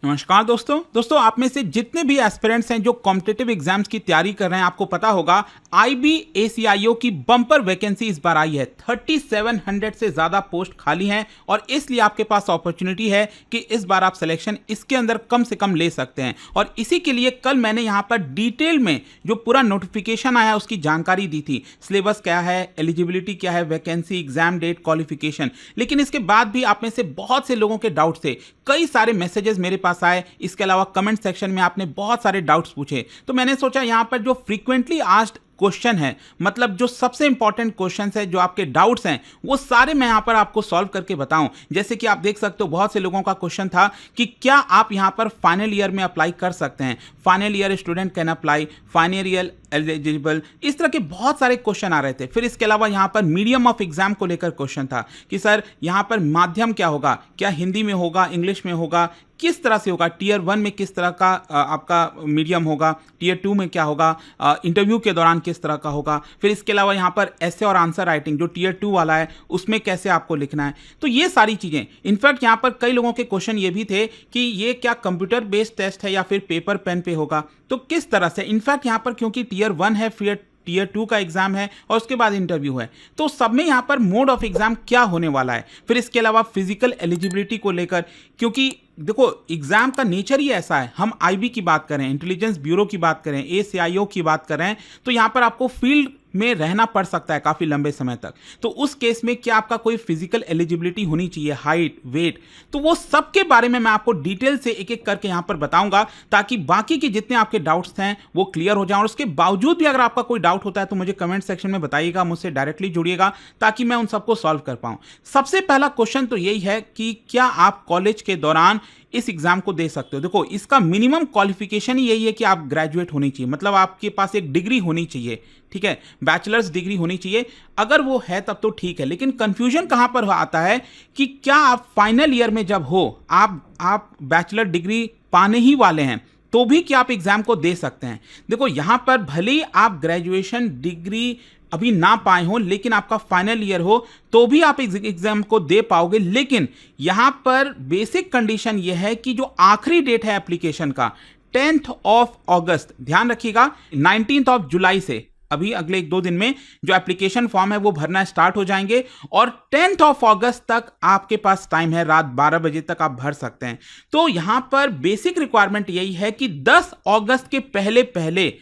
नमस्कार दोस्तों आप में से जितने भी एस्पिरेंट्स हैं जो कॉम्पिटिटिव एग्जाम्स की तैयारी कर रहे हैं, आपको पता होगा IBACIO की बम्पर वैकेंसी इस बार आई है। 3700 से ज़्यादा पोस्ट खाली हैं और इसलिए आपके पास अपॉर्चुनिटी है कि इस बार आप सिलेक्शन इसके अंदर कम से कम ले सकते हैं। और इसी के लिए कल मैंने यहाँ पर डिटेल में जो पूरा नोटिफिकेशन आया उसकी जानकारी दी थी। सिलेबस क्या है, एलिजिबिलिटी क्या है, वैकेंसी, एग्जाम डेट, क्वालिफिकेशन। लेकिन इसके बाद भी आप में से बहुत से लोगों के डाउट थे, कई सारे मैसेजेस मेरे पास आए। इसके अलावा कमेंट सेक्शन में आपने बहुत सारे डाउट्स पूछे, तो मैंने सोचा यहां पर जो फ्रीक्वेंटली आस्क्ड क्वेश्चन है, मतलब जो सबसे इंपॉर्टेंट क्वेश्चन है, जो आपके डाउट्स हैं, वो सारे मैं यहां पर आपको सॉल्व करके बताऊं। जैसे कि आप देख सकते हो बहुत से लोगों का क्वेश्चन था कि क्या आप यहां पर फाइनल ईयर में अप्लाई कर सकते हैं, final year student can apply, final year eligible, इस तरह के बहुत सारे क्वेश्चन आ रहे थे। फिर इसके अलावा यहां पर मीडियम ऑफ एग्जाम को लेकर क्वेश्चन था कि सर यहां पर माध्यम क्या होगा, क्या हिंदी में होगा, इंग्लिश में होगा, किस तरह से होगा, टीयर 1 में किस तरह का आपका मीडियम होगा, टीयर 2 में क्या होगा, इंटरव्यू के दौरान किस तरह का होगा। फिर इसके अलावा यहाँ पर ऐसे और आंसर राइटिंग जो टीयर 2 वाला है उसमें कैसे आपको लिखना है। तो ये सारी चीज़ें, इनफैक्ट यहाँ पर कई लोगों के क्वेश्चन ये भी थे कि ये क्या कंप्यूटर बेस्ड टेस्ट है या फिर पेपर पेन पे होगा, तो किस तरह से। इनफैक्ट यहाँ पर क्योंकि टीयर 1 है, फिर टीयर 2 का एग्जाम है और उसके बाद इंटरव्यू है, तो सब में यहाँ पर मोड ऑफ एग्जाम क्या होने वाला है। फिर इसके अलावा फिजिकल एलिजिबिलिटी को लेकर, क्योंकि देखो एग्जाम का नेचर ही ऐसा है, हम IB की बात करें, इंटेलिजेंस ब्यूरो की बात करें, ACIO की बात करें, तो यहाँ पर आपको फील्ड में रहना पड़ सकता है काफ़ी लंबे समय तक। तो उस केस में क्या आपका कोई फिजिकल एलिजिबिलिटी होनी चाहिए, हाइट, वेट, तो वो सब के बारे में मैं आपको डिटेल से एक एक करके यहाँ पर बताऊंगा, ताकि बाकी के जितने आपके डाउट्स हैं वो क्लियर हो जाएं। और उसके बावजूद भी अगर आपका कोई डाउट होता है तो मुझे कमेंट सेक्शन में बताइएगा, मुझसे डायरेक्टली जुड़िएगा ताकि मैं उन सबको सॉल्व कर पाऊँ। सबसे पहला क्वेश्चन तो यही है कि क्या आप कॉलेज के दौरान इस एग्जाम को दे सकते हो। देखो इसका मिनिमम क्वालिफिकेशन ही यही है कि आप ग्रेजुएट होनी चाहिए, मतलब आपके पास एक डिग्री होनी चाहिए, ठीक है, बैचलर्स डिग्री होनी चाहिए। अगर वो है तब तो ठीक है, लेकिन कंफ्यूजन कहां पर आता है कि क्या आप फाइनल ईयर में जब हो, आप बैचलर डिग्री पाने ही वाले हैं, तो भी क्या आप एग्जाम को दे सकते हैं। देखो यहां पर भले ही आप ग्रेजुएशन डिग्री अभी ना पाए हो, लेकिन आपका फाइनल ईयर हो, तो भी आप एग्जाम को दे पाओगे। लेकिन यहां पर बेसिक कंडीशन यह है कि जो आखिरी डेट है एप्लीकेशन का 10th ऑफ अगस्त, ध्यान रखिएगा 19th ऑफ जुलाई से, अभी अगले 1-2 दिन में जो एप्लीकेशन फॉर्म है वो भरना स्टार्ट हो जाएंगे और 10th ऑफ अगस्त तक आपके पास टाइम है, रात 12 बजे तक आप भर सकते हैं। तो यहां पर बेसिक रिक्वायरमेंट यही है कि 10 अगस्त के पहले पहले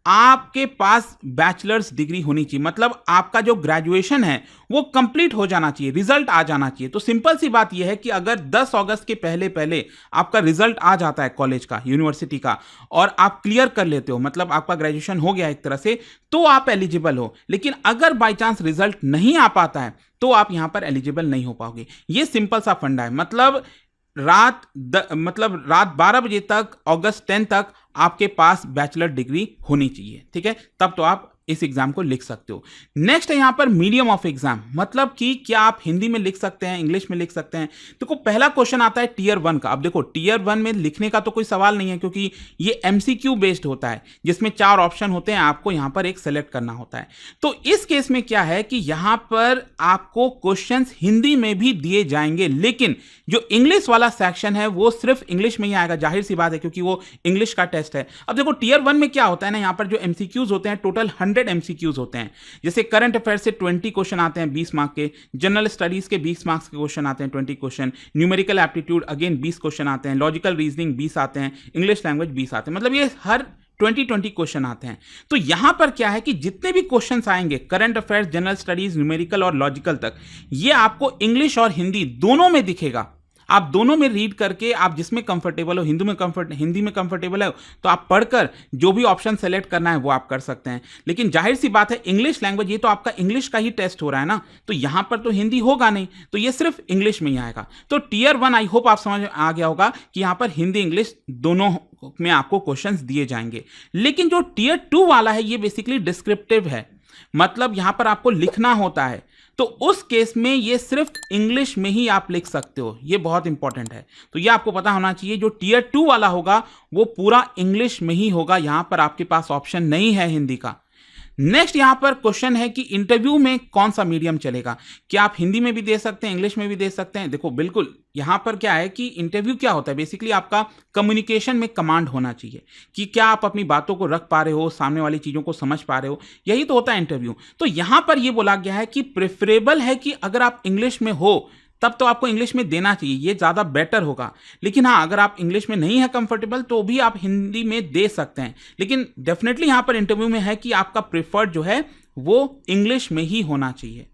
आपके पास बैचलर्स डिग्री होनी चाहिए, मतलब आपका जो ग्रेजुएशन है वो कंप्लीट हो जाना चाहिए, रिजल्ट आ जाना चाहिए। तो सिंपल सी बात यह है कि अगर 10 अगस्त के पहले पहले आपका रिजल्ट आ जाता है कॉलेज का, यूनिवर्सिटी का, और आप क्लियर कर लेते हो, मतलब आपका ग्रेजुएशन हो गया एक तरह से, तो आप एलिजिबल हो। लेकिन अगर बाई चांस रिजल्ट नहीं आ पाता है तो आप यहां पर एलिजिबल नहीं हो पाओगे। ये सिंपल सा फंडा है, मतलब रात 12 बजे तक, अगस्त 10 तक आपके पास बैचलर डिग्री होनी चाहिए, ठीक है, तब तो आप इस एग्जाम को लिख सकते हो। नेक्स्ट है यहां पर मीडियम ऑफ एग्जाम, मतलब कि क्या आप हिंदी में लिख सकते हैं, इंग्लिश में लिख सकते हैं। देखो पहला क्वेश्चन आता है टीयर 1 का। अब देखो टीयर 1 में लिखने का तो कोई सवाल नहीं है, क्योंकि ये MCQ बेस्ड होता है, जिसमें 4 ऑप्शन होते हैं, आपको यहां पर एक सेलेक्ट करना होता है। तो इस केस में क्या है कि यहां पर आपको क्वेश्चंस हिंदी में भी दिए जाएंगे, लेकिन जो इंग्लिश वाला सेक्शन है वो सिर्फ इंग्लिश में ही आएगा, जाहिर सी बात है, क्योंकि वो इंग्लिश का टेस्ट है। अब देखो टीयर 1 में क्या होता है ना, यहां पर जो MCQs होते हैं टोटल 100 MCQs होते हैं। जैसे करंट अफेयर से 20 क्वेश्चन आते हैं 20 मार्क के, जनरल स्टडीज के 20 मार्क्स के क्वेश्चन आते हैं 20 question, numerical aptitude again 20 question आते हैं, लॉजिकल रीजनिंग 20 आते हैं, इंग्लिश लैंग्वेज 20 आते हैं, मतलब ये हर 20 क्वेश्चन आते हैं। तो यहां पर क्या है कि जितने भी क्वेश्चंस आएंगे current affairs, general studies, numerical और लॉजिकल तक, ये आपको इंग्लिश और हिंदी दोनों में दिखेगा। आप दोनों में रीड करके, आप जिसमें कंफर्टेबल हो, हिंदी में कंफर्टेबल है तो आप पढ़कर जो भी ऑप्शन सेलेक्ट करना है वो आप कर सकते हैं। लेकिन जाहिर सी बात है इंग्लिश लैंग्वेज, ये तो आपका इंग्लिश का ही टेस्ट हो रहा है ना, तो यहां पर तो हिंदी होगा नहीं, तो ये सिर्फ इंग्लिश में ही आएगा। तो टीयर 1 आई होप आप समझ आ गया होगा कि यहां पर हिंदी इंग्लिश दोनों में आपको क्वेश्चंस दिए जाएंगे। लेकिन जो टीयर 2 वाला है ये बेसिकली डिस्क्रिप्टिव है, मतलब यहां पर आपको लिखना होता है, तो उस केस में ये सिर्फ इंग्लिश में ही आप लिख सकते हो, ये बहुत इंपॉर्टेंट है। तो ये आपको पता होना चाहिए, जो टीयर 2 वाला होगा वो पूरा इंग्लिश में ही होगा, यहां पर आपके पास ऑप्शन नहीं है हिंदी का। नेक्स्ट यहां पर क्वेश्चन है कि इंटरव्यू में कौन सा मीडियम चलेगा। क्या आप हिंदी में भी दे सकते हैं, इंग्लिश में भी दे सकते हैं? देखो बिल्कुल, यहां पर क्या है कि इंटरव्यू क्या होता है, बेसिकली आपका कम्युनिकेशन में कमांड होना चाहिए कि क्या आप अपनी बातों को रख पा रहे हो, सामने वाली चीजों को समझ पा रहे हो, यही तो होता है इंटरव्यू। तो यहां पर यह बोला गया है कि प्रेफरेबल है कि अगर आप इंग्लिश में हो तब तो आपको इंग्लिश में देना चाहिए, ये ज्यादा बेटर होगा। लेकिन हाँ, अगर आप इंग्लिश में नहीं है कंफर्टेबल तो भी आप हिंदी में दे सकते हैं। लेकिन डेफिनेटली यहां पर इंटरव्यू में है कि आपका प्रेफर्ड जो है वो इंग्लिश में ही होना चाहिए।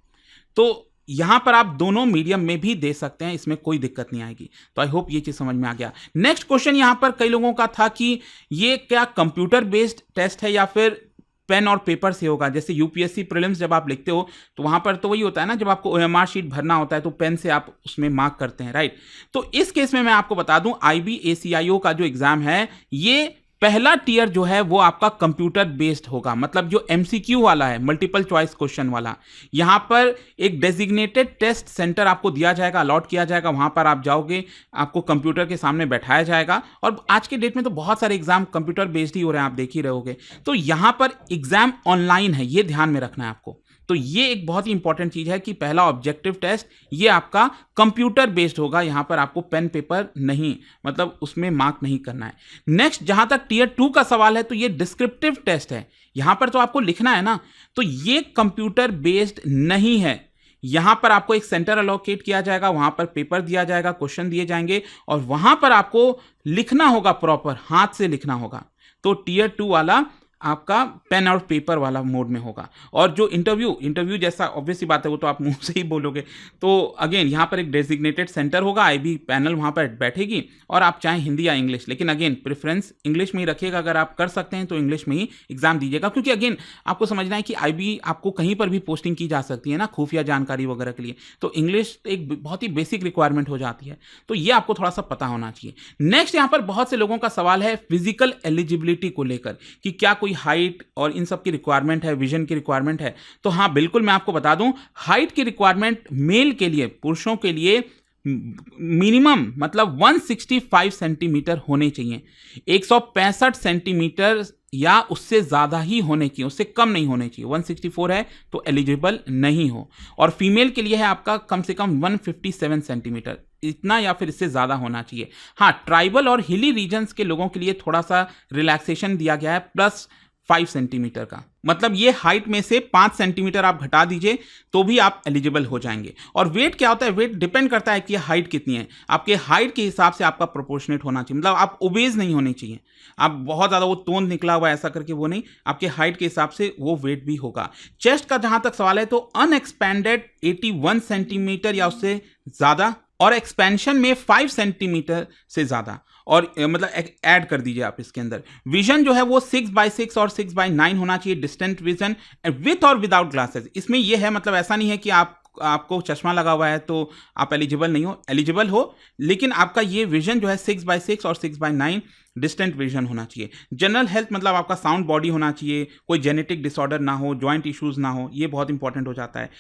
तो यहां पर आप दोनों मीडियम में भी दे सकते हैं, इसमें कोई दिक्कत नहीं आएगी। तो आई होप ये चीज समझ में आ गया। नेक्स्ट क्वेश्चन यहां पर कई लोगों का था कि ये क्या कंप्यूटर बेस्ड टेस्ट है या फिर पेन और पेपर से होगा। जैसे यूपीएससी प्रीलिम्स जब आप लिखते हो तो वहां पर तो वही होता है ना, जब आपको ओएमआर शीट भरना होता है तो पेन से आप उसमें मार्क करते हैं, राइट। तो इस केस में मैं आपको बता दूं, आईबीएसीआईओ का जो एग्जाम है ये पहला टीयर जो है वो आपका कंप्यूटर बेस्ड होगा, मतलब जो एमसीक्यू वाला है, मल्टीपल चॉइस क्वेश्चन वाला। यहां पर एक डेजिग्नेटेड टेस्ट सेंटर आपको दिया जाएगा, अलॉट किया जाएगा, वहां पर आप जाओगे, आपको कंप्यूटर के सामने बैठाया जाएगा। और आज के डेट में तो बहुत सारे एग्जाम कंप्यूटर बेस्ड ही हो रहे हैं, आप देख ही रहोगे। तो यहां पर एग्जाम ऑनलाइन है, ये ध्यान में रखना है आपको। तो ये एक बहुत ही इंपॉर्टेंट चीज है कि पहला ऑब्जेक्टिव टेस्ट ये आपका कंप्यूटर बेस्ड होगा, यहां पर आपको पेन पेपर नहीं, मतलब उसमें मार्क नहीं करना है। नेक्स्ट, जहां तक टीयर 2 का सवाल है तो ये डिस्क्रिप्टिव टेस्ट है, यहां पर तो आपको लिखना है ना, तो ये कंप्यूटर बेस्ड नहीं है। यहां पर आपको एक सेंटर अलोकेट किया जाएगा, वहां पर पेपर दिया जाएगा, क्वेश्चन दिए जाएंगे और वहां पर आपको लिखना होगा, प्रॉपर हाथ से लिखना होगा। तो टीयर 2 वाला आपका पेन और पेपर वाला मोड में होगा। और जो इंटरव्यू जैसा ऑब्वियसली बात है वो तो आप मुंह से ही बोलोगे। तो अगेन यहाँ पर एक डेजिग्नेटेड सेंटर होगा, आईबी पैनल वहाँ पर बैठेगी और आप चाहें हिंदी या इंग्लिश, लेकिन अगेन प्रेफरेंस इंग्लिश में ही रखिएगा। अगर आप कर सकते हैं तो इंग्लिश में ही एग्जाम दीजिएगा, क्योंकि अगेन आपको समझना है कि आईबी आपको कहीं पर भी पोस्टिंग की जा सकती है ना, खुफिया जानकारी वगैरह के लिए। तो इंग्लिश एक बहुत ही बेसिक रिक्वायरमेंट हो जाती है, तो ये आपको थोड़ा सा पता होना चाहिए। नेक्स्ट, यहाँ पर बहुत से लोगों का सवाल है फिजिकल एलिजिबिलिटी को लेकर कि क्या कोई हाइट और इन सब की रिक्वायरमेंट है, विजन की रिक्वायरमेंट है। तो हाँ बिल्कुल, मैं आपको बता दूं, हाइट की रिक्वायरमेंट मेल के लिए, पुरुषों के लिए मिनिमम मतलब 165 सेंटीमीटर होने चाहिए। 165 सेंटीमीटर या उससे ज्यादा ही होने चाहिए, उससे कम नहीं होने चाहिए। 164 है तो एलिजिबल नहीं हो। और फीमेल के लिए है आपका कम से कम 157 सेंटीमीटर, इतना या फिर इससे ज्यादा होना चाहिए। हाँ, ट्राइबल और हिली रीजन्स के लोगों के लिए थोड़ा सा रिलैक्सेशन दिया गया है, प्लस 5 सेंटीमीटर का, मतलब ये हाइट में से 5 सेंटीमीटर आप घटा दीजिए तो भी आप एलिजिबल हो जाएंगे। और वेट क्या होता है, वेट डिपेंड करता है कि हाइट कितनी है। आपके हाइट के हिसाब से आपका प्रोपोर्शनेट होना चाहिए, मतलब आप ओबेज नहीं होने चाहिए, आप बहुत ज्यादा वो तोंद निकला हुआ ऐसा करके वो नहीं, आपके हाइट के हिसाब से वो वेट भी होगा। चेस्ट का जहां तक सवाल है तो अनएक्सपैंडेड 81 सेंटीमीटर या उससे ज्यादा, और एक्सपेंशन में 5 सेंटीमीटर से ज्यादा, और मतलब ऐड कर दीजिए आप इसके अंदर। विजन जो है वो 6x6 और 6x9 होना चाहिए, डिस्टेंट विजन विथ और विदाउट ग्लासेस। इसमें ये है, मतलब ऐसा नहीं है कि आपको चश्मा लगा हुआ है तो आप एलिजिबल नहीं हो, एलिजिबल हो, लेकिन आपका ये विजन जो है 6x6 और 6x9 डिस्टेंट विजन होना चाहिए। जनरल हेल्थ मतलब आपका साउंड बॉडी होना चाहिए, कोई जेनेटिक डिसऑर्डर ना हो, जॉइंट इश्यूज ना हो, ये बहुत इंपॉर्टेंट हो जाता है।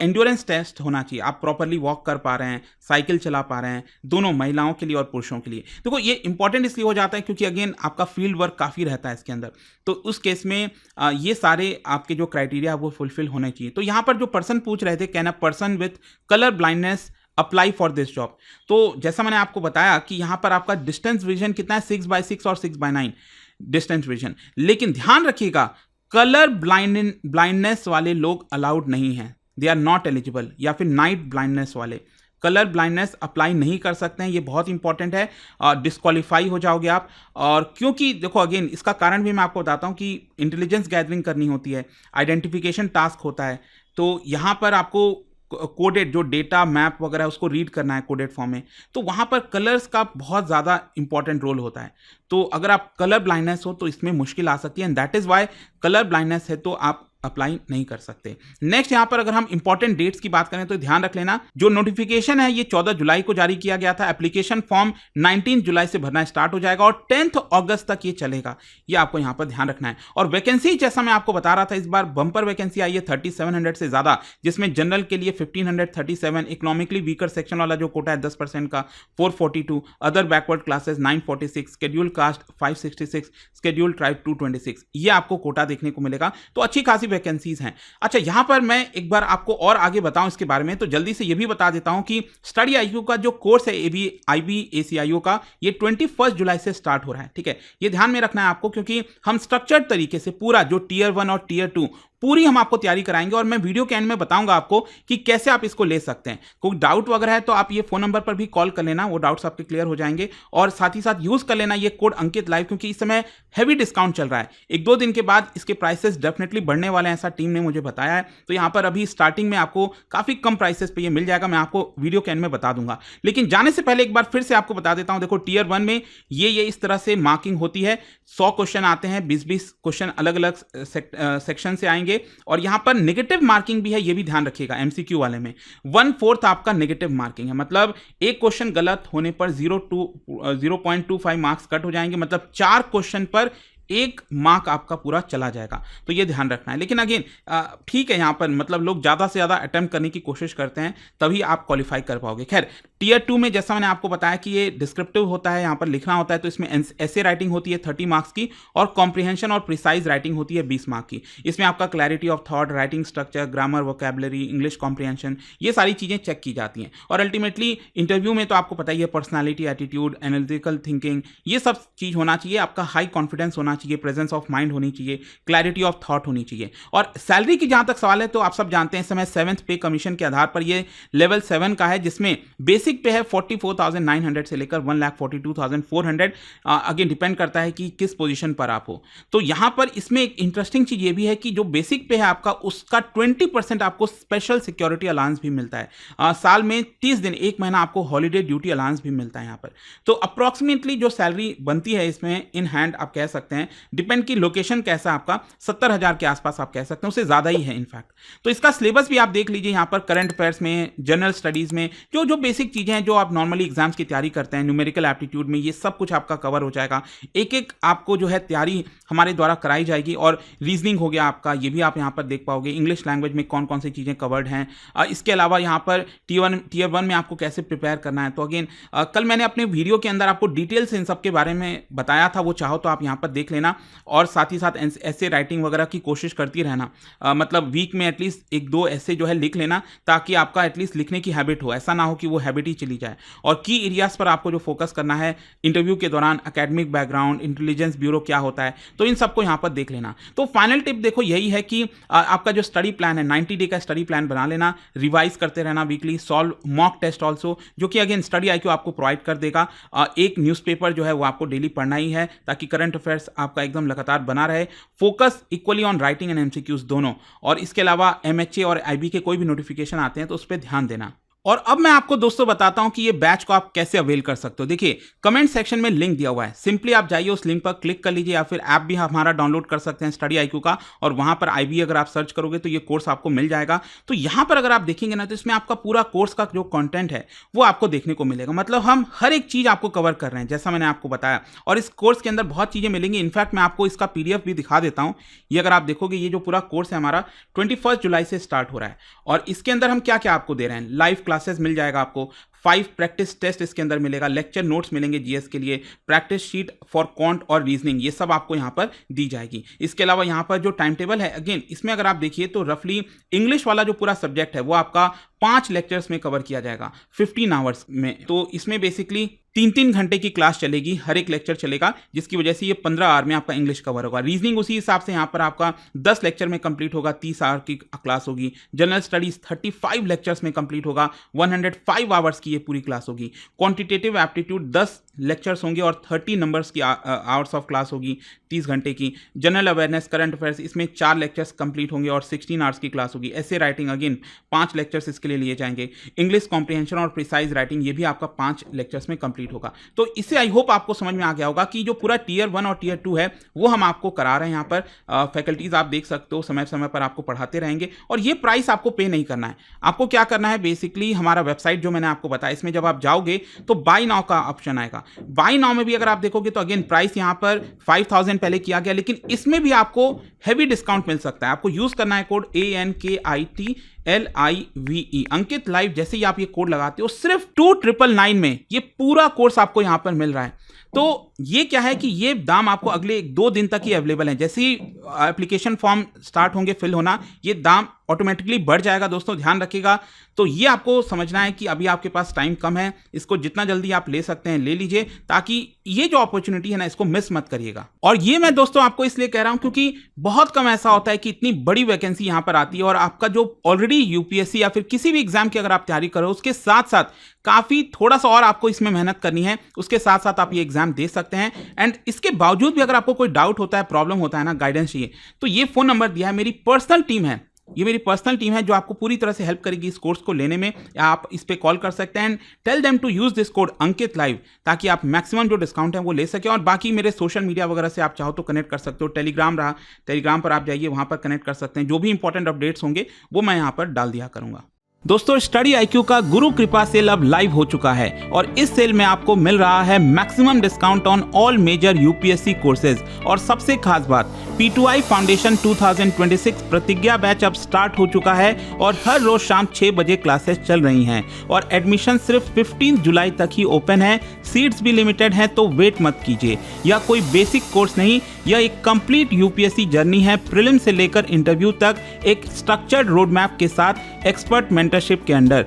एंड्योरेंस टेस्ट होना चाहिए, आप प्रॉपरली वॉक कर पा रहे हैं, साइकिल चला पा रहे हैं, दोनों महिलाओं के लिए और पुरुषों के लिए। देखो ये इंपॉर्टेंट इसलिए हो जाता है क्योंकि अगेन आपका फील्ड वर्क काफ़ी रहता है इसके अंदर, तो उस केस में ये सारे आपके जो क्राइटेरिया वो फुलफिल होने चाहिए। तो यहाँ पर जो पर्सन पूछ रहे थे, can a person with colour blindness apply for this job, तो जैसा मैंने आपको बताया कि यहां पर आपका डिस्टेंस विजन कितना है, 6x6 और 6x9 डिस्टेंस विजन। लेकिन ध्यान रखिएगा, कलर ब्लाइंडनेस वाले लोग अलाउड नहीं हैं, दे आर नॉट एलिजिबल। या फिर नाइट ब्लाइंडनेस वाले कलर ब्लाइंडनेस अप्लाई नहीं कर सकते हैं, ये बहुत इंपॉर्टेंट है, डिस्क्वालीफाई हो जाओगे आप। और क्योंकि देखो अगेन इसका कारण भी मैं आपको बताता हूं कि इंटेलिजेंस गैदरिंग करनी होती है, आइडेंटिफिकेशन टास्क होता है, तो यहां पर आपको कोडेड जो डेटा मैप वगैरह उसको रीड करना है कोडेड फॉर्म में, तो वहां पर कलर्स का बहुत ज्यादा इंपॉर्टेंट रोल होता है। तो अगर आप कलर ब्लाइंडनेस हो तो इसमें मुश्किल आ सकती है, and that is why colour blindness है तो आप अप्लाई नहीं कर सकते। नेक्स्ट यहां पर अगर हम इंपॉर्टेंट डेट्स की बात करें तो ध्यान रख लेना, जो नोटिफिकेशन है ये 14 जुलाई को जारी किया गया था। एप्लीकेशन फॉर्म 19 जुलाई से भरना स्टार्ट हो जाएगा और 10 अगस्त तक ये चलेगा, ये आपको यहां पर ध्यान रखना है। और वैकेंसी जैसा मैं आपको बता रहा था, इस बार बंपर वैकेंसी आई है 3700 से ज्यादा, जिसमें जनरल के लिए 1537, इकोनॉमिकली वीकर सेक्शन वाला जो कोटा है 10% का 442, other backward classes 946, schedule caste 566, schedule tribe 226, ये आपको कोटा देखने को मिलेगा। तो अच्छी खासी वैकेंसीज हैं। अच्छा, यहां पर मैं एक बार आपको और आगे बताऊं इसके बारे में, तो जल्दी से ये भी बता देता हूं कि स्टडी आईक्यू का जो कोर्स है IB-ACIO का, ये 21 जुलाई से स्टार्ट हो रहा है। ठीक है, ये ध्यान में रखना है आपको, क्योंकि हम स्ट्रक्चर्ड तरीके से पूरा जो टीयर 1 और टीयर 2 पूरी हम आपको तैयारी कराएंगे, और मैं वीडियो के एंड में बताऊंगा आपको कि कैसे आप इसको ले सकते हैं। कोई डाउट वगैरह है तो आप ये फोन नंबर पर भी कॉल कर लेना, वो डाउट्स आपके क्लियर हो जाएंगे। और साथ ही साथ यूज कर लेना ये कोड अंकित लाइव, क्योंकि इस समय हैवी डिस्काउंट चल रहा है। 1-2 दिन के बाद इसके प्राइसेस डेफिनेटली बढ़ने वाले हैं, ऐसा टीम ने मुझे बताया है। तो यहाँ पर अभी स्टार्टिंग में आपको काफी कम प्राइसेस पे ये मिल जाएगा, मैं आपको वीडियो के एंड में बता दूंगा। लेकिन जाने से पहले एक बार फिर से आपको बता देता हूं, देखो टीयर 1 में ये इस तरह से मार्किंग होती है। 100 क्वेश्चन आते हैं, 20-20 क्वेश्चन अलग अलग सेक्शन से आएंगे, और यहां पर नेगेटिव मार्किंग भी है, ये भी ध्यान रखिएगा। एमसीक्यू वाले में 1/4 आपका नेगेटिव मार्किंग है, मतलब एक क्वेश्चन गलत होने पर 0.25 मार्क्स कट हो जाएंगे, मतलब 4 क्वेश्चन पर 1 मार्क आपका पूरा चला जाएगा। तो ये ध्यान रखना है। लेकिन अगेन ठीक है, यहां पर मतलब लोग ज्यादा से ज्यादा अटेम्प्ट करने की कोशिश करते हैं, तभी आप क्वालिफाई कर पाओगे। खैर, टीयर 2 में जैसा मैंने आपको बताया कि ये डिस्क्रिप्टिव होता है, यहां पर लिखना होता है, तो इसमें ऐसे राइटिंग होती है 30 मार्क्स की, और कॉम्प्रिहेंशन और प्रिसाइज राइटिंग होती है 20 मार्क की। इसमें आपका clarity of thought, writing structure, grammar, vocabulary, English comprehension, ये सारी चीजें चेक की जाती हैं। और अल्टीमेटली इंटरव्यू में तो आपको पता ही है, पर्सनैलिटी, एटीट्यूड, एनालिटिकल थिंकिंग, ये सब चीज होना चाहिए। आपका हाई कॉन्फिडेंस होना चाहिए, प्रेजेंस ऑफ माइंड होनी चाहिए, क्लैरिटी ऑफ थॉट होनी चाहिए। और सैलरी की जहां तक सवाल है, तो आप सब जानते हैं इस समय 7th पे कमीशन के आधार पर ये लेवल 7 का है, जिसमें बेसिक पे है 44,900 से लेकर 1,42,400। अगेन डिपेंड करता है कि किस पोजीशन पर आप हो। तो यहां पर इसमें एक इंटरेस्टिंग चीज ये भी है कि जो बेसिक पे है आपका, उसका 20% आपको स्पेशल सिक्योरिटी अलाउंस भी मिलता है। साल में 30 दिन, 1 महीना आपको हॉलीडे ड्यूटी अलाउंस भी मिलता है यहां पर। तो अप्रोक्सीमेटली जो सैलरी बनती है इसमें इन हैंड, आप कह सकते हैं, डिपेंड की लोकेशन कैसा आपका, 70,000 के आसपास आप कह सकते हैं, उससे ज्यादा ही है इनफैक्ट। तो इसका सिलेबस भी आप देख लीजिए यहां पर, करंट अफेयर्स में, जनरल स्टडीज में, जो बेसिक चीजें हैं जो आप नॉर्मली एग्जाम्स की तैयारी करते हैं, न्यूमेरिकल एप्टीट्यूड में, ये सब कुछ आपका कवर हो जाएगा। एक आपको जो है तैयारी हमारे द्वारा कराई जाएगी। और रीजनिंग हो गया आपका, ये भी आप यहां पर देख पाओगे। इंग्लिश लैंग्वेज में कौन कौन सी चीजें कवर्ड हैं, इसके अलावा यहां पर टीयर 1 में आपको कैसे प्रिपेयर करना है। तो अगेन कल मैंने अपने वीडियो के अंदर आपको डिटेल से इन सब के बारे में बताया था, वो चाहो तो आप यहां पर देख लेना। और साथ ही साथ ऐसे राइटिंग वगैरह की कोशिश करती रहना, मतलब वीक में एटलीस्ट 1-2 ऐसे जो है लिख लेना, ताकि आपका एटलीस्ट लिखने की हैबिट हो। ऐसा ना हो कि वो हैबिट ही चली जाए। और की एरियाज पर आपको जो फोकस करना है इंटरव्यू के दौरान, एकेडमिक बैकग्राउंड, इंटेलिजेंस ब्यूरो क्या होता है, तो इन सबको यहां पर देख लेना। तो फाइनल टिप देखो यही है कि आपका जो स्टडी प्लान है, 90 डे का स्टडी प्लान बना लेना, रिवाइज करते रहना weekly, solve mock test also, जो कि अगेन स्टडी आईक्यू आपको प्रोवाइड कर देगा। एक न्यूज़पेपर जो है वो आपको डेली पढ़ना ही है, ताकि करंट अफेयर्स आपका एकदम लगातार बना रहे। Focus equally on writing and MCQs दोनों। और इसके अलावा एमएचए और आईबी के कोई भी नोटिफिकेशन आते हैं तो उस पर ध्यान देना। और अब मैं आपको दोस्तों बताता हूं कि ये बैच को आप कैसे अवेल कर सकते हो। देखिए, कमेंट सेक्शन में लिंक दिया हुआ है, सिंपली आप जाइए उस लिंक पर क्लिक कर लीजिए, या फिर ऐप भी हमारा डाउनलोड कर सकते हैं स्टडी आईक्यू का, और वहां पर आईबी अगर आप सर्च करोगे तो ये कोर्स आपको मिल जाएगा। तो यहां पर अगर आप देखेंगे ना, तो इसमें आपका पूरा कोर्स का जो कंटेंट है वो आपको देखने को मिलेगा। मतलब हम हर एक चीज आपको कवर कर रहे हैं, जैसा मैंने आपको बताया। और इस कोर्स के अंदर बहुत चीजें मिलेंगी। इनफैक्ट मैं आपको इसका पीडीएफ भी दिखा देता हूं। ये अगर आप देखोगे, ये जो पूरा कोर्स है हमारा 21 जुलाई से स्टार्ट हो रहा है, और इसके अंदर हम क्या क्या आपको दे रहे हैं। लाइव क्लासेस मिल जाएगा आपको, 5 प्रैक्टिस टेस्ट इसके अंदर मिलेगा, लेक्चर नोट्स मिलेंगे जीएस के लिए, प्रैक्टिस शीट फॉर क्वांट और रीजनिंग, ये सब आपको यहां पर दी जाएगी। इसके अलावा यहां पर जो टाइम टेबल है, अगेन इसमें अगर आप देखिए तो रफली इंग्लिश वाला जो पूरा सब्जेक्ट है वो आपका 5 लेक्चर्स में कवर किया जाएगा 15 आवर्स में। तो इसमें बेसिकली 3-3 घंटे की क्लास चलेगी, हर एक लेक्चर चलेगा, जिसकी वजह से ये 15 आवर में आपका इंग्लिश कवर होगा। रीजनिंग उसी हिसाब से यहाँ पर आपका 10 लेक्चर में कंप्लीट होगा, 30 आवर की क्लास होगी। जनरल स्टडीज 35 लेक्चर्स में कंप्लीट होगा, 105 आवर्स की ये पूरी क्लास होगी। क्वांटिटेटिव एप्टीट्यूड 10 लेक्चर्स होंगे और 30 नंबर्स की आवर्स ऑफ क्लास होगी 30 घंटे की। जनरल अवेयरनेस, करंट अफेयर्स, इसमें 4 लेक्चर्स कंप्लीट होंगे और 16 आवर्स की क्लास होगी। ऐसे राइटिंग अगेन 5 लेक्चर्स इसके लिए जाएंगे। इंग्लिश कॉम्प्रिहेंशन और प्रिसाइज राइटिंग, ये भी आपका 5 लेक्चर्स में कंप्लीट होगा। तो इससे आई होप आपको समझ में आ गया होगा कि जो पूरा टीयर 1 और टीयर 2 है वो हम आपको करा रहे हैं। यहाँ पर फैकल्टीज आप देख सकते हो, समय समय पर आपको पढ़ाते रहेंगे, और ये प्राइस आपको पे नहीं करना है। आपको क्या करना है, बेसिकली हमारा वेबसाइट जो मैंने आपको बताया, इसमें जब आप जाओगे तो बाय नाउ का ऑप्शन आएगा। बाय नाउ में भी अगर आप देखोगे तो अगेन प्राइस यहाँ पर 5,000 पहले किया गया, लेकिन इसमें भी आपको हैवी डिस्काउंट मिल सकता है। आपको यूज करना है कोड ANKITLIVE अंकित लाइव। जैसे ही आप ये कोड लगाते हो सिर्फ 2999 में ये पूरा कोर्स आपको यहां पर मिल रहा है। तो ये क्या है कि ये दाम आपको अगले 2 दिन तक ही अवेलेबल है। जैसे ही एप्लीकेशन फॉर्म स्टार्ट होंगे फिल होना, ये दाम ऑटोमेटिकली बढ़ जाएगा। दोस्तों ध्यान रखिएगा। तो ये आपको समझना है कि अभी आपके पास टाइम कम है, इसको जितना जल्दी आप ले सकते हैं ले लीजिए, ताकि ये जो अपॉर्चुनिटी है ना इसको मिस मत करिएगा। और ये मैं दोस्तों आपको इसलिए कह रहा हूं क्योंकि बहुत कम ऐसा होता है कि इतनी बड़ी वैकेंसी यहां पर आती है और आपका जो ऑलरेडी यूपीएससी या फिर किसी भी एग्जाम की अगर आप तैयारी करो उसके साथ साथ काफी थोड़ा सा और आपको इसमें मेहनत करनी है, उसके साथ साथ आप ये एग्जाम दे सकते हैं। एंड इसके बावजूद भी अगर आपको कोई डाउट होता है, प्रॉब्लम होता है ना, गाइडेंस चाहिए, तो ये फोन नंबर दिया है, मेरी पर्सनल टीम है, ये मेरी पर्सनल टीम है जो आपको पूरी तरह से हेल्प करेगी इस कोर्स को लेने में। या आप इस पे कॉल कर सकते हैं, tell them to use this code Ankit live, ताकि आप मैक्सिमम जो डिस्काउंट है वो ले सके। और बाकी मेरे सोशल मीडिया वगैरह से आप चाहो तो कनेक्ट कर सकते हो। टेलीग्राम रहा, टेलीग्राम पर आप जाइए, वहां पर कनेक्ट कर सकते हैं। जो भी इंपॉर्टेंट अपडेट्स होंगे वो मैं यहाँ पर डाल दिया करूंगा। दोस्तों स्टडी IQ का गुरु कृपा सेल अब लाइव हो चुका है और इस सेल में आपको मिल रहा है maximum discount on all major UPSC courses. और सबसे खास बात, P2I फाउंडेशन 2026 प्रतिज्ञा बैच अब स्टार्ट हो चुका है और हर रोज शाम 6 बजे क्लासेस चल रही हैं और एडमिशन सिर्फ 15 जुलाई तक ही ओपन है। सीट्स भी लिमिटेड हैं, तो वेट मत कीजिए। यह कोई बेसिक कोर्स नहीं, यह एक कंप्लीट यूपीएससी जर्नी है, प्रीलिम से लेकर इंटरव्यू तक एक स्ट्रक्चर्ड रोड मैप के साथ एक्सपर्ट मेंटरशिप के अंडर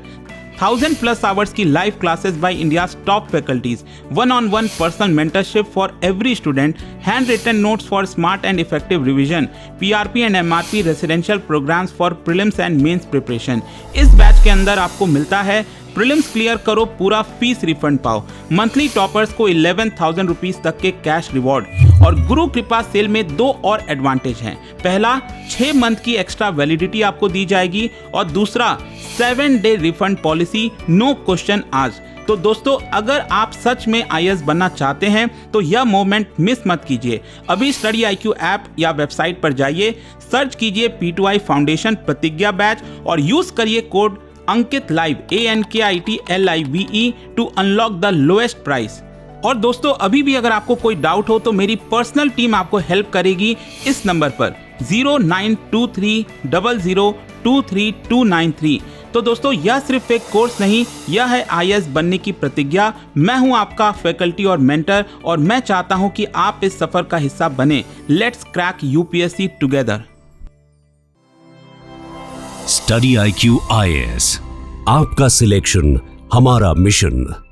1000+ आवर्स की live classes by India's top faculties, 1-on-1 personal mentorship for every student, hand written notes for smart and effective revision, PRP and MRP residential programs for prelims and mains preparation. इस batch के अंदर आपको मिलता है prelims clear करो, पूरा fees refund पाओ, monthly toppers को 11,000 रुपीज तक के कैश रिवॉर्ड। और गुरु कृपा सेल में 2 और एडवांटेज हैं। पहला, 6 मंथ की एक्स्ट्रा वैलिडिटी आपको दी जाएगी और दूसरा 7 day refund policy, no question आज। तो दोस्तों अगर आप सच में IAS बनना चाहते हैं तो यह मोमेंट मिस मत कीजिए। अभी स्टडी IQ ऐप या वेबसाइट पर जाइए, सर्च कीजिए P2I फाउंडेशन प्रतिज्ञा बैच और यूज करिए code Ankit live ANKITLIVE to unlock the lowest price. और दोस्तों अभी भी अगर आपको कोई डाउट हो तो मेरी पर्सनल टीम आपको हेल्प करेगी इस नंबर पर 092300239293। तो दोस्तों यह सिर्फ एक कोर्स नहीं, यह है IAS बनने की प्रतिज्ञा। मैं हूं आपका फैकल्टी और मेंटर और मैं चाहता हूं कि आप इस सफर का हिस्सा बने। Let's crack UPSC together. Study IQ IAS, आपका सिलेक्शन हमारा मिशन।